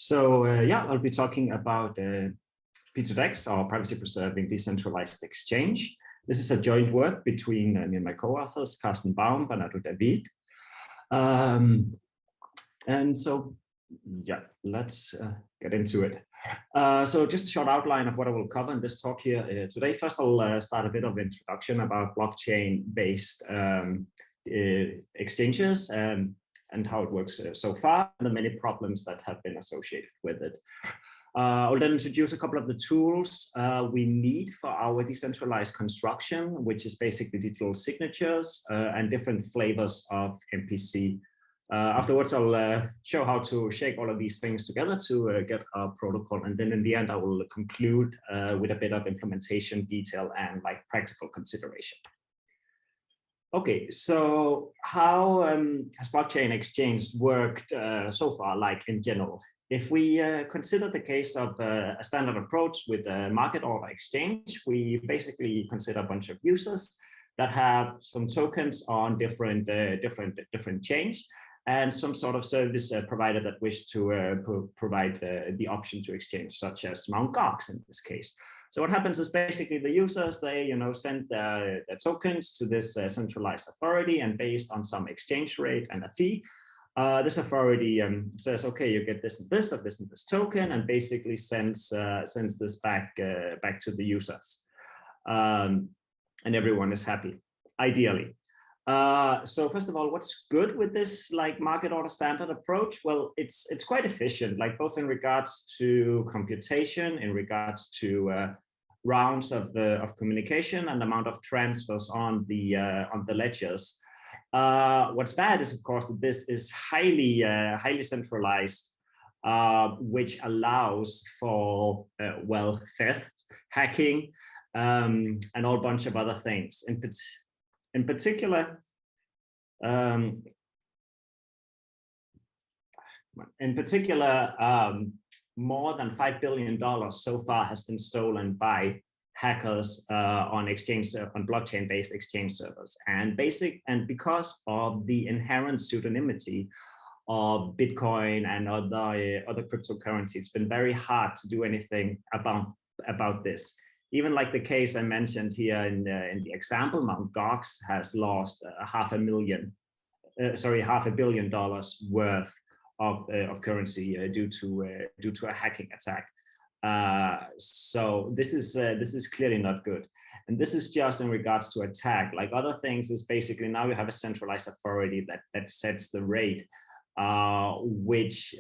Yeah, I'll be talking about P2X, our privacy-preserving decentralized exchange. This is a joint work between me and my co-authors, Carsten, Baum, Bernardo, David. Yeah, let's get into it. So just a short outline of what I will cover in this talk here today. First, I'll start a bit of introduction about blockchain-based exchanges and how it works so far, and the many problems that have been associated with it. I'll then introduce a couple of the tools we need for our decentralized construction, which is basically digital signatures and different flavors of MPC. Afterwards, I'll show how to shake all of these things together to get our protocol. And then in the end, I will conclude with a bit of implementation detail and like practical consideration. Okay, so how has SpotChain Exchange worked so far, like in general? If we consider the case of a standard approach with a market order exchange, we basically consider a bunch of users that have some tokens on different chains and some sort of service provider that wish to provide the option to exchange, such as Mt. Gox in this case. So what happens is basically the users, they send their tokens to this centralized authority, and based on some exchange rate and a fee, this authority says, okay, you get this and this of this and this token, and basically sends this back to the users, and everyone is happy, ideally. So first of all, what's good with this like market order standard approach? Well, it's quite efficient, like both in regards to computation, in regards to rounds of communication and amount of transfers on the ledgers. What's bad is, of course, that this is highly centralized, which allows for well, theft, hacking, and a whole bunch of other things. In particular, more than $5 billion so far has been stolen by hackers on blockchain-based exchange servers. And because of the inherent pseudonymity of Bitcoin and other cryptocurrencies, it's been very hard to do anything about this. Even like the case I mentioned here in the example, Mt. Gox has lost $500 million worth of currency due to a hacking attack. So this is clearly not good. And this is just in regards to attack. Like other things is basically now you have a centralized authority that sets the rate, which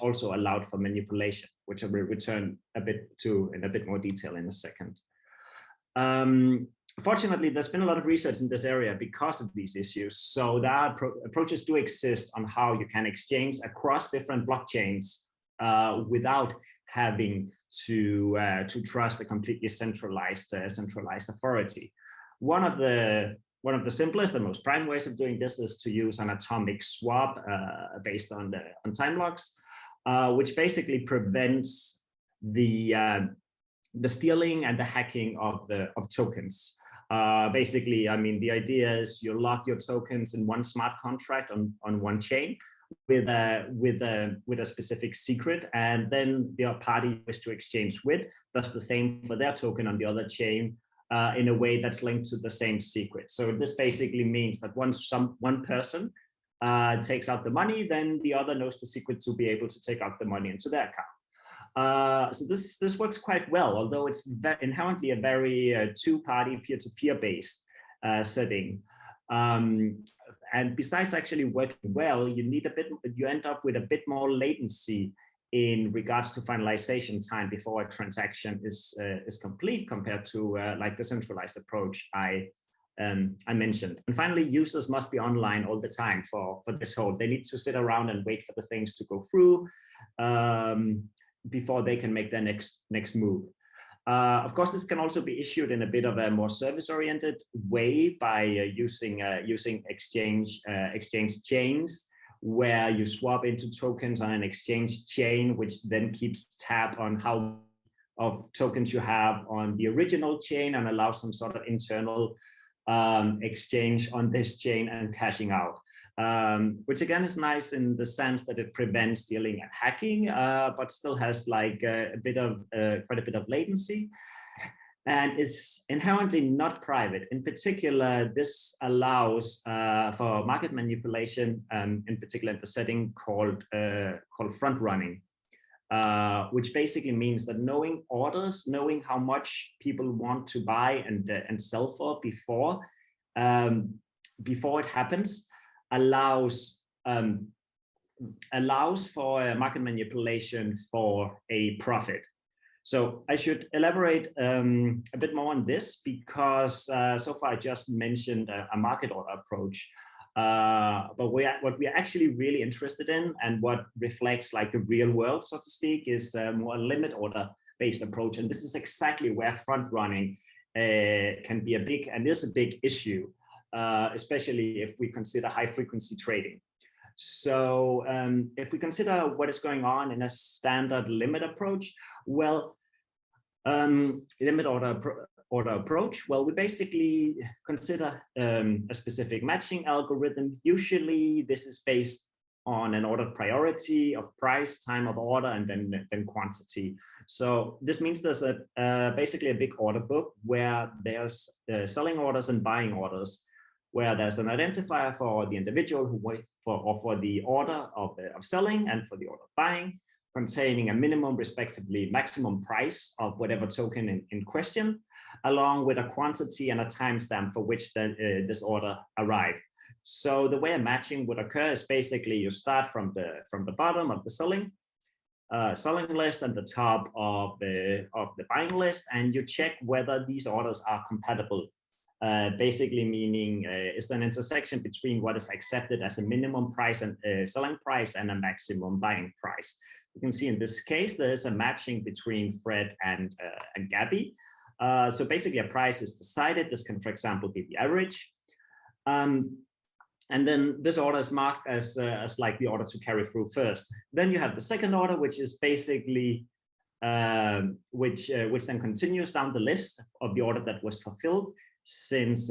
also allowed for manipulation, which I will return a bit to in a bit more detail in a second. Fortunately, there's been a lot of research in this area because of these issues. So there are approaches do exist on how you can exchange across different blockchains without having to trust a completely centralized authority. One of the simplest and most prime ways of doing this is to use an atomic swap based on time locks, which basically prevents the stealing and the hacking of tokens. Basically, I mean, the idea is you lock your tokens in one smart contract on one chain with a specific secret, and then the party you wish to exchange with does the same for their token on the other chain in a way that's linked to the same secret. So this basically means that once one person takes out the money, then the other knows the secret to be able to take out the money into their account. So this works quite well, although it's inherently a very two-party peer-to-peer based setting. And besides actually working well, you end up with a bit more latency in regards to finalization time before a transaction is complete compared to like the centralized approach I mentioned. And finally, users must be online all the time for this whole. They need to sit around and wait for the things to go through before they can make their next move. Of course, this can also be issued in a bit of a more service-oriented way by using exchange chains, where you swap into tokens on an exchange chain, which then keeps tab on how of tokens you have on the original chain and allows some sort of internal exchange on this chain and cashing out. which again is nice in the sense that it prevents stealing and hacking, but still has like quite a bit of latency, and is inherently not private. In particular, this allows for market manipulation, in particular in the setting called front running, which basically means that knowing orders, knowing how much people want to buy and sell for before it happens, allows for market manipulation for a profit. So I should elaborate a bit more on this, because so far I just mentioned a market order approach. But what we are actually really interested in, and what reflects like the real world, so to speak, is more a limit order based approach. And this is exactly where front running can be a big issue, especially if we consider high frequency trading. So if we consider what is going on in a standard limit approach, well, limit order approach, well, we basically consider a specific matching algorithm. Usually this is based on an order priority of price, time of order, and then quantity. So this means there's basically a big order book where there's selling orders and buying orders, where there's an identifier for the individual for the order of selling and for the order of buying, containing a minimum, respectively maximum price of whatever token in question, along with a quantity and a timestamp for which this order arrived. So the way a matching would occur is basically you start from the bottom of the selling list and the top of the buying list, and you check whether these orders are compatible. Basically meaning is there an intersection between what is accepted as a minimum price and selling price and a maximum buying price. You can see in this case there is a matching between Fred and Gabby. So basically a price is decided. This can, for example, be the average. And then this order is marked as like the order to carry through first. Then you have the second order, which is basically which then continues down the list of the order that was fulfilled, since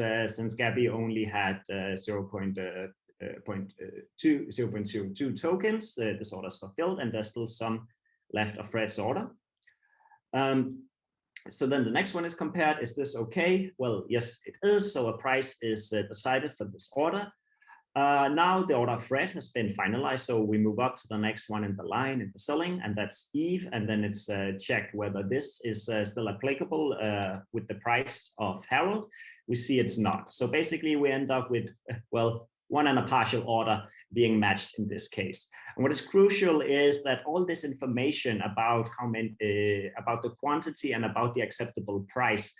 Gabby only had 0.02 tokens. This order is fulfilled, and there's still some left of Fred's order. So then the next one is compared. Is this okay? Well, yes, it is. So a price is decided for this order. Now the order of Fred has been finalized, so we move up to the next one in the line in the selling, and that's Eve, and then it's checked whether this is still applicable with the price of Harold. We see it's not. So basically we end up with, well, one and a partial order being matched in this case. And what is crucial is that all this information about about the quantity and about the acceptable price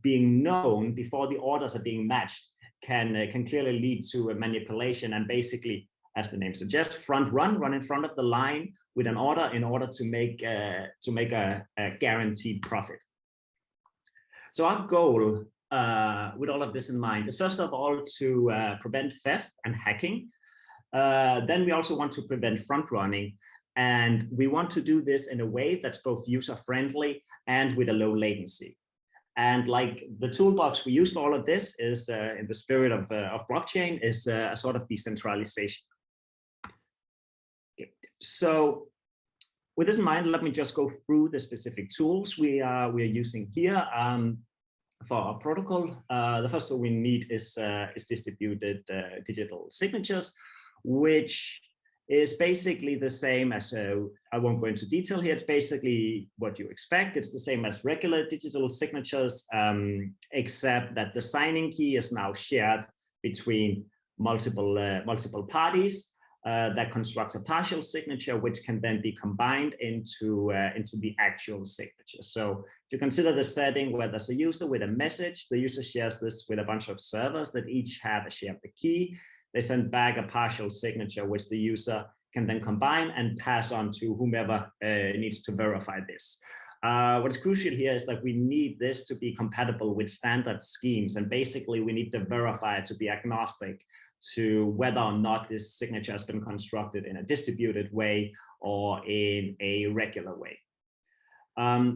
being known before the orders are being matched can clearly lead to a manipulation, and basically, as the name suggests, run in front of the line with an order in order to make a guaranteed profit. So our goal with all of this in mind is first of all to prevent theft and hacking. Then we also want to prevent front running, and we want to do this in a way that's both user friendly and with a low latency. And like the toolbox we use for all of this is, in the spirit of blockchain, is a sort of decentralization. Okay. So with this in mind, let me just go through the specific tools we are using here for our protocol. The first tool we need is distributed digital signatures, which is basically the same as, I won't go into detail here, it's basically what you expect. It's the same as regular digital signatures, except that the signing key is now shared between multiple parties that constructs a partial signature, which can then be combined into the actual signature. So if you consider the setting where there's a user with a message, the user shares this with a bunch of servers that each have a share of the key. They send back a partial signature, which the user can then combine and pass on to whomever needs to verify this. What is crucial here is that we need this to be compatible with standard schemes. And basically, we need the verifier to be agnostic to whether or not this signature has been constructed in a distributed way or in a regular way.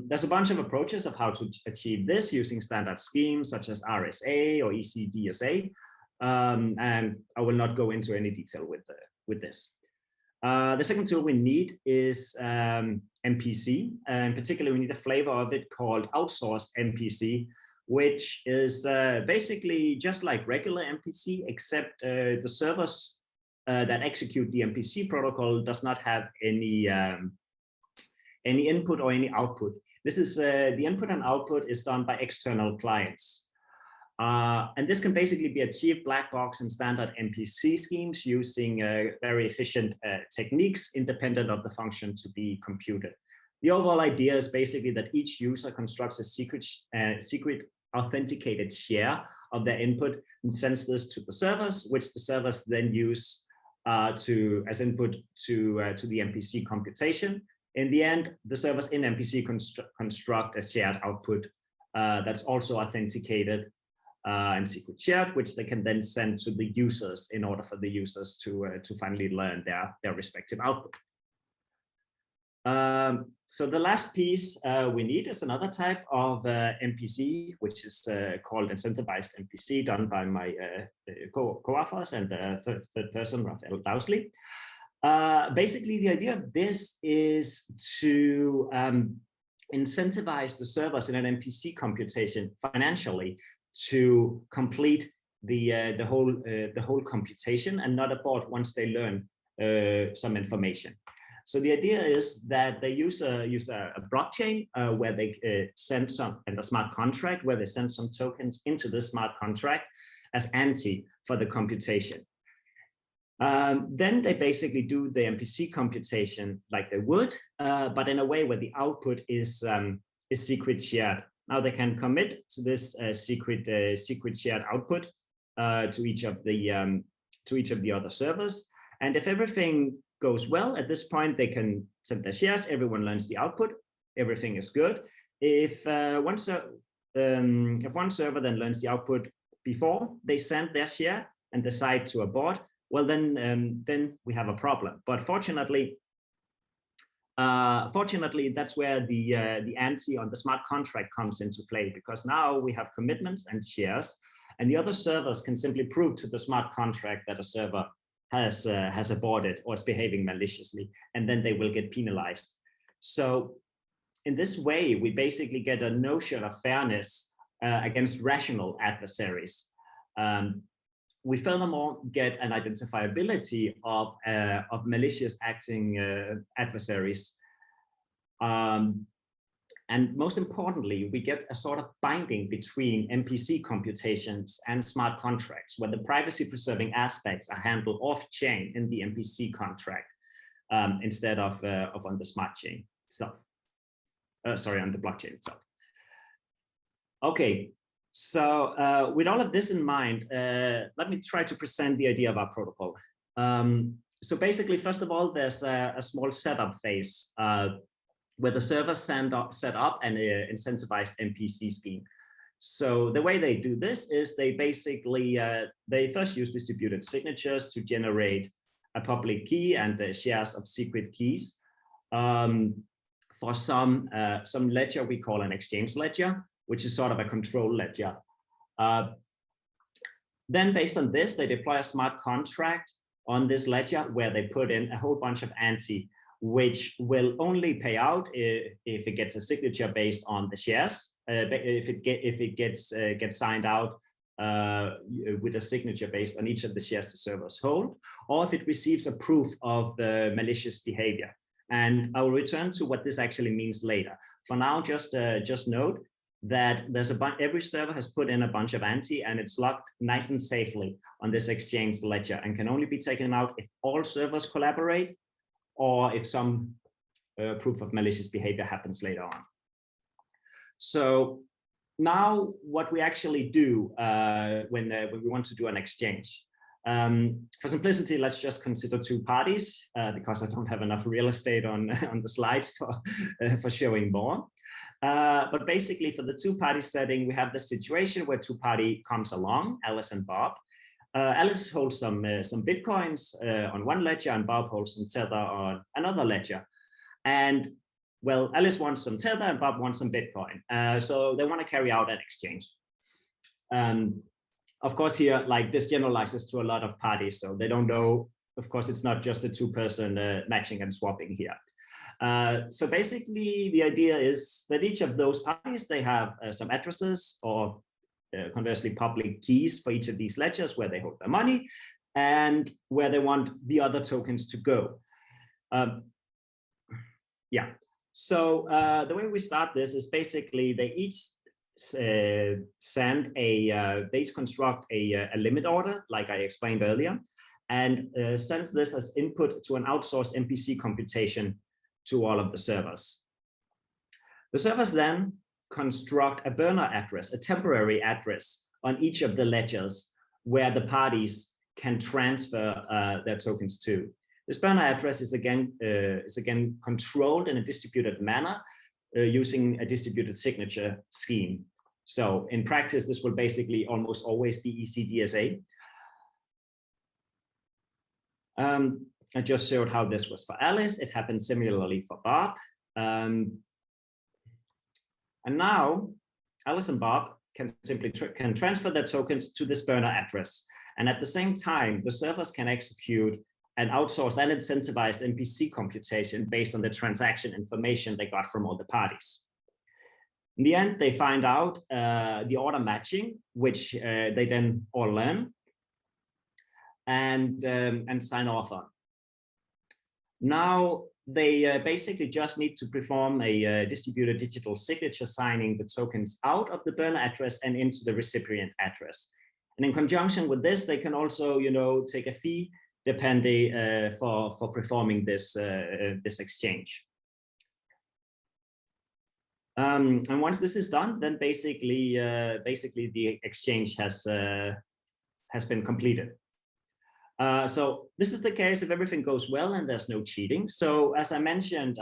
There's a bunch of approaches of how to achieve this using standard schemes such as RSA or ECDSA. and I will not go into any detail with this. The second tool we need is MPC. In particular, we need a flavor of it called outsourced MPC, which is basically just like regular MPC, except the servers that execute the MPC protocol does not have any input or any output. This is the input and output is done by external clients. And this can basically be achieved black box and standard MPC schemes using very efficient techniques independent of the function to be computed. The overall idea is basically that each user constructs a secret authenticated share of their input and sends this to the servers, which the servers then use as input to the MPC computation. In the end, the servers in MPC construct a shared output that's also authenticated and secret shared, which they can then send to the users in order for the users to finally learn their respective output. So the last piece we need is another type of MPC, which is called Incentivized MPC, done by my co-authors and third person, Raphael Dowsley. Basically, the idea of this is to incentivize the servers in an MPC computation financially to complete the whole computation and not abort once they learn some information. So the idea is that they use a blockchain where they send some, and a smart contract where they send some tokens into the smart contract as ante for the computation. Then they basically do the MPC computation like they would, but in a way where the output is secret shared. Now they can commit to this secret shared output to each of the other servers, and if everything goes well at this point, they can send their shares. Everyone learns the output. Everything is good. If one server then learns the output before they send their share and decide to abort, well then we have a problem. But fortunately, that's where the ante on the smart contract comes into play, because now we have commitments and shares, and the other servers can simply prove to the smart contract that a server has aborted or is behaving maliciously, and then they will get penalized. So in this way, we basically get a notion of fairness against rational adversaries. We furthermore get an identifiability of malicious acting adversaries. And most importantly, we get a sort of binding between MPC computations and smart contracts, where the privacy-preserving aspects are handled off-chain in the MPC contract instead of on the smart chain itself. Sorry, on the blockchain itself. Okay, so with all of this in mind, let me try to present the idea of our protocol. So basically, first of all, there's a small setup phase where the servers set up an incentivized MPC scheme. So the way they do this is they basically, they first use distributed signatures to generate a public key and shares of secret keys for some ledger we call an exchange ledger, which is sort of a control ledger. Then based on this, they deploy a smart contract on this ledger where they put in a whole bunch of ante, which will only pay out if it gets a signature based on the shares. If it gets signed out with a signature based on each of the shares the servers hold, or if it receives a proof of the malicious behavior. And I will return to what this actually means later. For now, just note that there's every server has put in a bunch of ante, and it's locked nice and safely on this exchange ledger and can only be taken out if all servers collaborate, or if some proof of malicious behavior happens later on. So now what we actually do when we want to do an exchange. For simplicity, let's just consider two parties because I don't have enough real estate on the slides for showing more. But basically for the two-party setting, we have the situation where two-party comes along, Alice and Bob. Alice holds some bitcoins on one ledger, and Bob holds some Tether on another ledger. And well, Alice wants some Tether and Bob wants some Bitcoin. So they want to carry out an exchange. of course, here, like this generalizes to a lot of parties, so they don't know. Of course, it's not just a two-person matching and swapping here. So basically, the idea is that each of those parties, they have some addresses or conversely public keys for each of these ledgers where they hold their money and where they want the other tokens to go. Yeah, so the way we start this is basically they each send they each construct a limit order, like I explained earlier, and sends this as input to an outsourced MPC computation to all of the servers. The servers then construct a burner address, a temporary address on each of the ledgers where the parties can transfer their tokens to. This burner address is again controlled in a distributed manner using a distributed signature scheme. So in practice, this will basically almost always be ECDSA. I just showed how this was for Alice. It happened similarly for Bob. And now Alice and Bob can simply transfer their tokens to this burner address. And at the same time, the servers can execute an outsourced and incentivized MPC computation based on the transaction information they got from all the parties. In the end, they find out the order matching, which they then all learn and sign off on. Now, they basically just need to perform a distributed digital signature signing the tokens out of the burner address and into the recipient address. And in conjunction with this, they can also, take a fee depending for performing this this exchange. And once this is done, then basically the exchange has been completed. So this is the case if everything goes well and there's no cheating. So as I mentioned,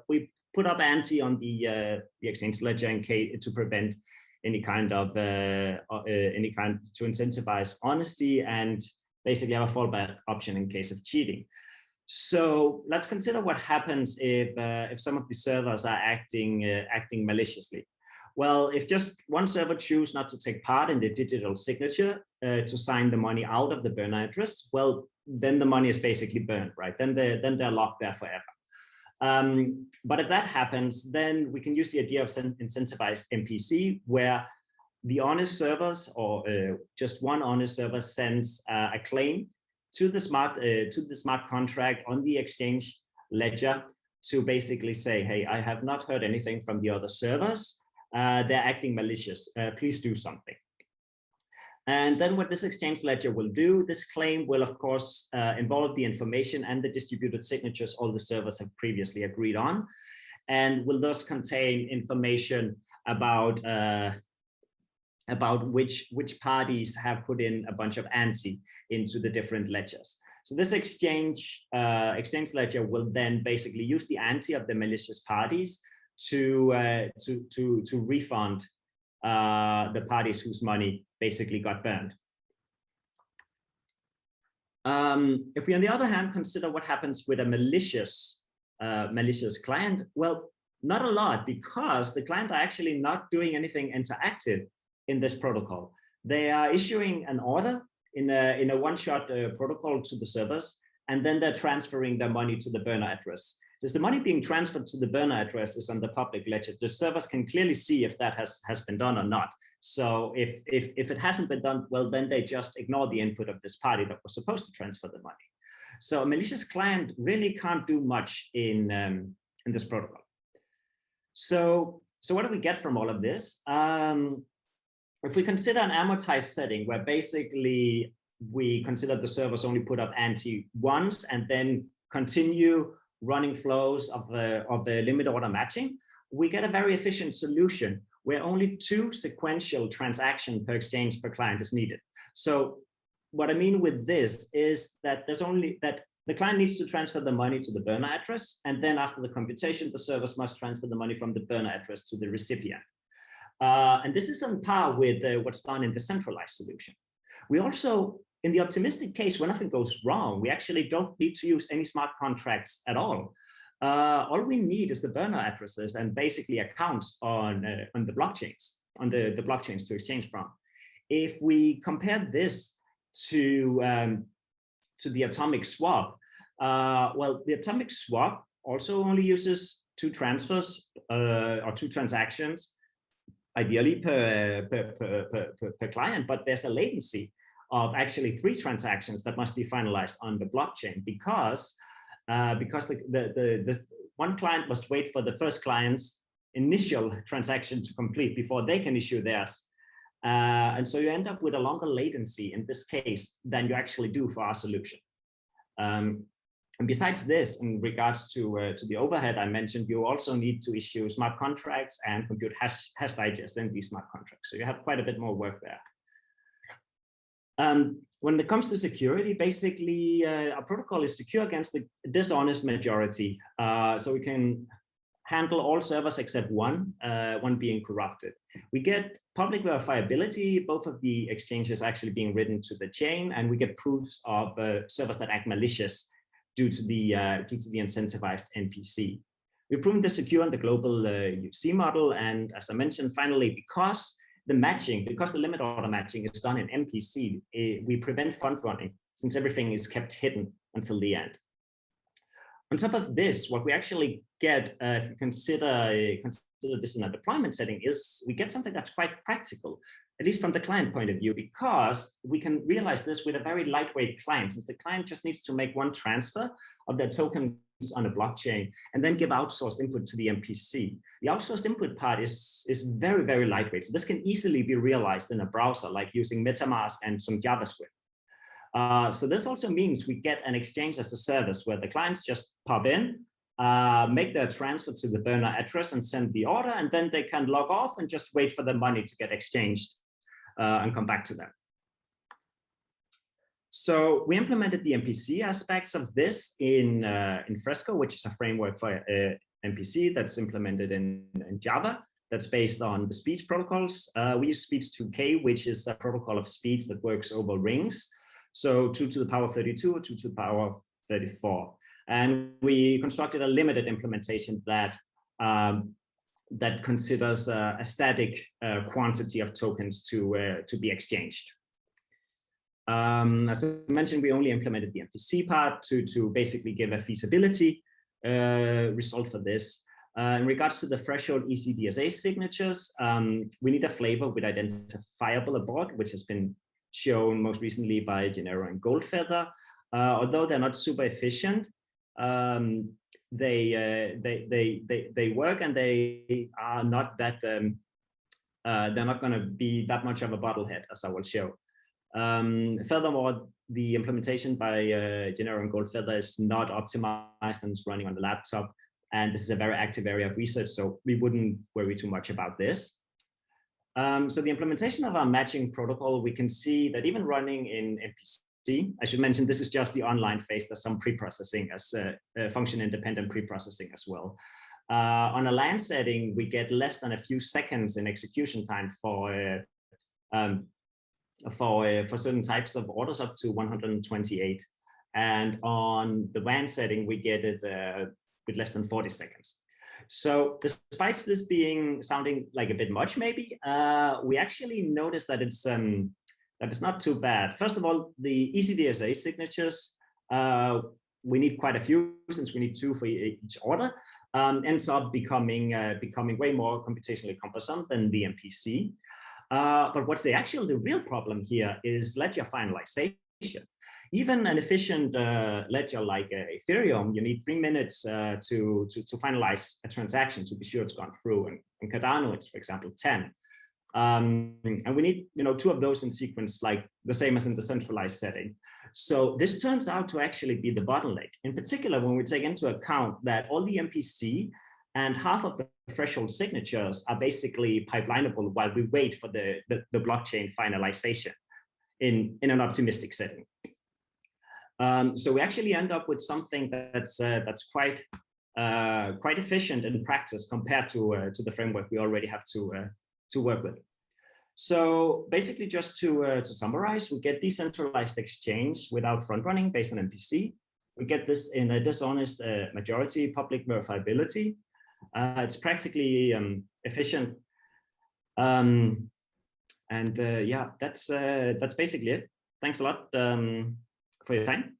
we put up ante on the exchange ledger in case to prevent any kind to incentivize honesty and basically have a fallback option in case of cheating. So let's consider what happens if some of the servers are acting maliciously. Well, if just one server chooses not to take part in the digital signature to sign the money out of the burner address, well, then the money is basically burned, right? Then they're locked there forever. But if that happens, then we can use the idea of incentivized MPC, where the honest servers or just one honest server sends a claim to the smart contract on the exchange ledger to basically say, hey, I have not heard anything from the other servers. They're acting malicious. Please do something. And then what this exchange ledger will do, this claim will, of course, involve the information and the distributed signatures all the servers have previously agreed on, and will thus contain information about which parties have put in a bunch of ante into the different ledgers. So this exchange ledger will then basically use the ante of the malicious parties to refund the parties whose money basically got burned. If we, on the other hand, consider what happens with a malicious client, well, not a lot, because the client are actually not doing anything interactive in this protocol. They are issuing an order in a one-shot protocol to the servers, and then they're transferring their money to the burner address. Since the money being transferred to the burner address is on the public ledger, the servers can clearly see if that has been done or not. So if it hasn't been done, well, then they just ignore the input of this party that was supposed to transfer the money. So a malicious client really can't do much in this protocol. So what do we get from all of this? If we consider an amortized setting where basically we consider the servers only put up ante once and then continue running flows of the limit order matching, we get a very efficient solution where only 2 sequential transactions per exchange per client is needed. So what I mean with this is that the client needs to transfer the money to the burner address, and then after the computation, the servers must transfer the money from the burner address to the recipient. And this is on par with what's done in the centralized solution. We also, in the optimistic case, when nothing goes wrong, we actually don't need to use any smart contracts at all. All we need is the burner addresses and basically accounts on the blockchains, on the blockchains to exchange from. If we compare this to the atomic swap, well, the atomic swap also only uses 2 transfers or 2 transactions, ideally per client, but there's a latency of actually 3 transactions that must be finalized on the blockchain because the one client must wait for the first client's initial transaction to complete before they can issue theirs. And so you end up with a longer latency in this case than you actually do for our solution. And besides this, in regards to the overhead I mentioned, you also need to issue smart contracts and compute hash digest in these smart contracts. So you have quite a bit more work there. When it comes to security, basically our protocol is secure against the dishonest majority. So we can handle all servers except one being corrupted. We get public verifiability, both of the exchanges actually being written to the chain, and we get proofs of servers that act malicious due to the incentivized MPC. We've proven this secure in the global UC model, and as I mentioned, finally, because the limit order matching is done in MPC, we prevent front running since everything is kept hidden until the end. On top of this, what we actually get, if you consider this in a deployment setting, is we get something that's quite practical, at least from the client point of view, because we can realize this with a very lightweight client, since the client just needs to make 1 transfer of their tokens on a blockchain and then give outsourced input to the MPC. The outsourced input part is very, very lightweight. So this can easily be realized in a browser, like using MetaMask and some JavaScript. So this also means we get an exchange as a service where the clients just pop in, make their transfer to the burner address and send the order, and then they can log off and just wait for the money to get exchanged and come back to them. So we implemented the MPC aspects of this in Fresco, which is a framework for MPC that's implemented in Java. That's based on the speech protocols. We use speech 2K, which is a protocol of speech that works over rings. So 2 to the power of 32 or 2 to the power of 34. And we constructed a limited implementation that that considers a static quantity of tokens to be exchanged. As I mentioned, we only implemented the MPC part to basically give a feasibility result for this. In regards to the threshold ECDSA signatures, we need a flavor with identifiable abort, which has been shown most recently by Gennaro and Goldfeather. Although they're not super efficient, they work, and they are not that they're not going to be that much of a bottlehead, as I will show. Furthermore, the implementation by Gennaro and Goldfeather is not optimized and it's running on the laptop. And this is a very active area of research, so we wouldn't worry too much about this. So the implementation of our matching protocol, we can see that even running in MPC, I should mention this is just the online phase. There's some pre-processing as function-independent pre-processing as well. On a LAN setting, we get less than a few seconds in execution time for certain types of orders up to 128. And on the WAN setting, we get it with less than 40 seconds. So despite this sounding like a bit much, maybe, we actually noticed that it's not too bad. First of all, the ECDSA signatures, we need quite a few, since we need 2 for each order, ends up becoming way more computationally cumbersome than the MPC. But what's the real problem here is ledger finalization. Even an efficient ledger like Ethereum, you need 3 minutes to finalize a transaction to be sure it's gone through. And in Cardano, it's, for example, 10. And we need 2 of those in sequence, like the same as in the centralized setting. So this turns out to actually be the bottleneck. In particular, when we take into account that all the MPC and half of the threshold signatures are basically pipelinable while we wait for the blockchain finalization in an optimistic setting. So we actually end up with something that's quite efficient in practice compared to the framework we already have to work with. So basically, just to summarize, we get decentralized exchange without front running based on MPC. We get this in a dishonest majority public verifiability. It's practically efficient. And yeah, that's basically it. Thanks a lot for your time.